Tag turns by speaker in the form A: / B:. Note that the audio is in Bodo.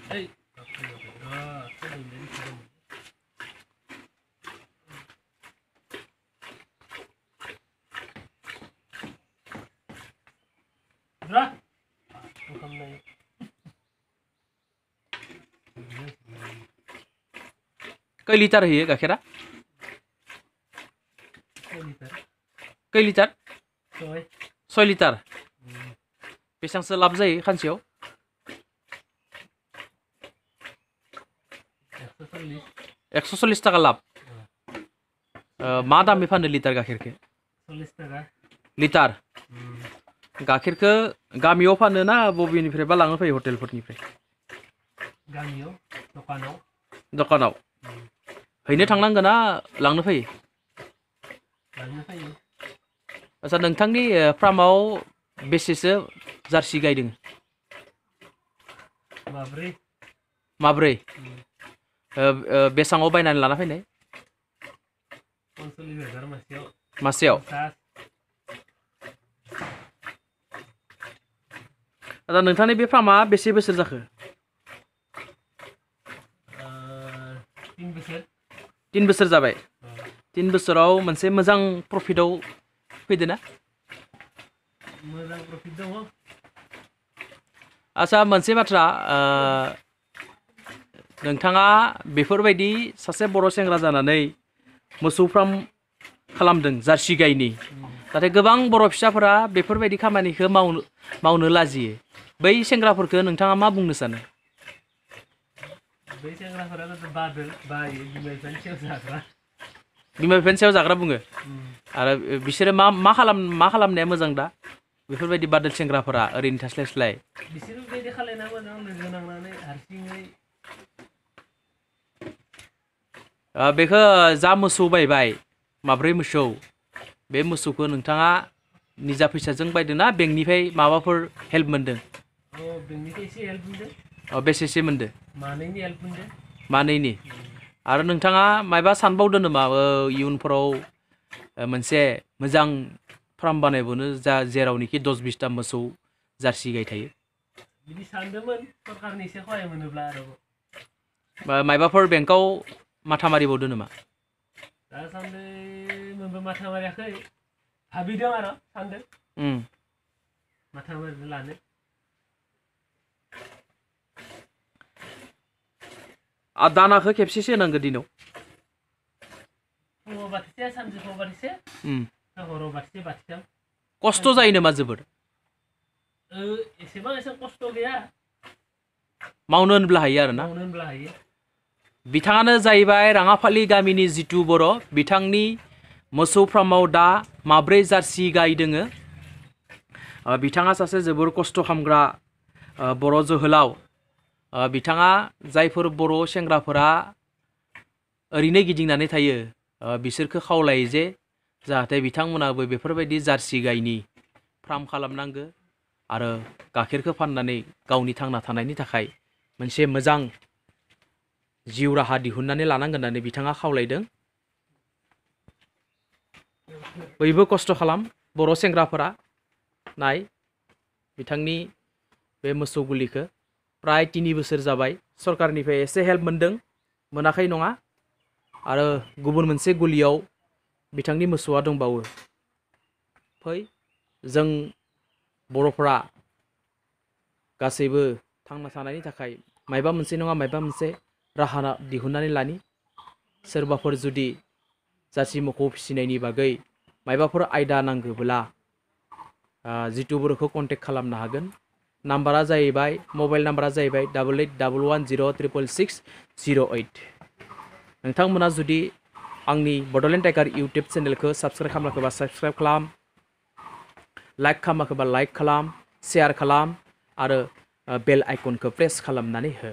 A: Koi liter hoयो गाइखेरा? Koi liter? 6 liter. बेसेबांसो लाब जायो खानसेयाव? 140 टाका लाब। मा दामै फानो लिटार गाइखेरखौ? 40 टाका। लिटार? गाइखेरखौ गामियाव फानो ना बबेनिफ्रायबा लाङो फैयो हटेलफोरनिफ्राय? गामियाव, दखानाव। दखानाव? हैनो थांनांगोन ना लांनो फैयो? लांनो फैयो। आच्छा नोंथांनि फार्माव बेसेसो जार्सि गाय दोङो? माब्रै। माब्रै? बेसाङाव बायनानै लाना फैनाय? 45,000 मासेयाव। मासेयाव? आच्छा नोंथांनि बे फार्मा बेसे बोसोर जाखो? 3 बोसोर। 3 बोसोर जाबाय? 3 बोसोराव मोनसे मोजां प्रफिटआव फैदो ना? मोजां प्रफिट दङ। आच्छा मोनसे बाथ्रा नोंथाङा बेफोरबायदि सासे बर' सेंग्रा जानानै मोसौ फार्म खालामदों जार्सि गायनि। नाथाय गोबां बर' फिसाफोरा बेफोरबायदि खामानिखौ मावनो लाजियो। बै सेंग्राफोरखौ नोंथाङा मा बुंनो सानो? बै सेंग्राफोरा बायो बिमा बिफानि सायाव जाग्रा। बिमा बिफानि सायाव जाग्रा बुङो? आरो बिसोरो मा खालामनाया मोजां दा? बेफोरबायदि बादोल सेंग्राफोरा ओरैनो थास्लायस्लाय। बिसोरो बेबायदि खालायना मोजां लोगो नांनानै हारसिङै बेखौ जा मोसौ बायबाय माब्रै मोसौ बे मोसौखौ नोंथाङा निजा फैसाजों बायदों ना बेंकनिफ्राय माबाफोर हेल्प मोनदों? बेंकनिफ्राय एसे हेल्प मोनदों। बेसेसो मोनदों? मानैनि हेल्प मोनदों। मानैनि? आरो नोंथाङा मायबा सानबावदों नामा इयुनफोराव मोनसे मोजां फार्म बानायबावनो जेरावनोखि 10-20टा मोसौ जार्सि गाय थायो? बिदि सानदोंमोन सरकारनि एसे सहाय मोनोब्ला आरो। मायबाफोर बेंकआव माथा मारिबावदो नामा? दासान्दि मोनबो माथा मारियाखै। भाबिदों आरो सानदों। माथा मारिनो लानो। दानाखौ खेबसेसो होनांगौ दिनाव? फुङाव बाथिसे सानजौफुआव बाथिसे हराव बाथिसे बाथिथाम। खस्थ' जायो नामा जोबोद? एसेबां खस्थ' गैया। मावनो होनब्ला हायो आरो ना? मावनो होनब्ला हायो। बिथाङानो जाहैबाय राङापालि गामिनि जितु बर'। बिथांनि मोसौ फार्माव दा माब्रै जार्सि गाय दोङो। बिथाङा सासे जोबोर खस्थ' खालामग्रा बर' जोहोलाव। बिथाङा जायफोर बर' सेंग्राफोरा ओरैनो गिदिंनानै थायो बिसोरखौ खावलायो जे जाहाथे बिथांमोनाबो बेफोरबायदि जार्सि गायनि फार्म खालामनांगो आरो गाइखेरखौ फाननानै गावनि थांना थानायनि थाखाय मोनसे मोजां जिउ राहा दिहुननानै लानांगोन होननानै बिथाङा खावलायदों। बयबो खस्थ' खालाम बर' सेंग्राफोरा नाय बिथांनि बे मोसौ गुलिखौ प्राय 3 बोसोर जाबाय सरकारनिफ्राय एसे हेल्प मोनदों मोनाखै नङा आरो गुबुन मोनसे गुलियाव बिथांनि मोसौआ दंबावो। फै जों बर'फोरा गासैबो थांना थानायनि थाखाय मायबा मोनसे नङा मायबा मोनसे राहा दिहुननानै लानि। सोरबाफोर जुदि जार्सि मोसौ फिसिनायनि बागै मायबाफोर आयदा नांगौब्ला जितु बर'खौ कन्टेक्ट खालामनो हागोन। नाम्बारा जाहैबाय मबाइल नाम्बारा जाहैबाय 8811103608। नोंथांमोना जुदि आंनि बड'लेण्ड टाइगार इउटुब चेनेलखौ साबस्क्राइब खालामाखैबा साबस्क्राइब खालाम, लाइक खालामाखैबा लाइक खालाम, शेयार खालाम आरो बेल आइकनखौ प्रेस खालामनानै हो।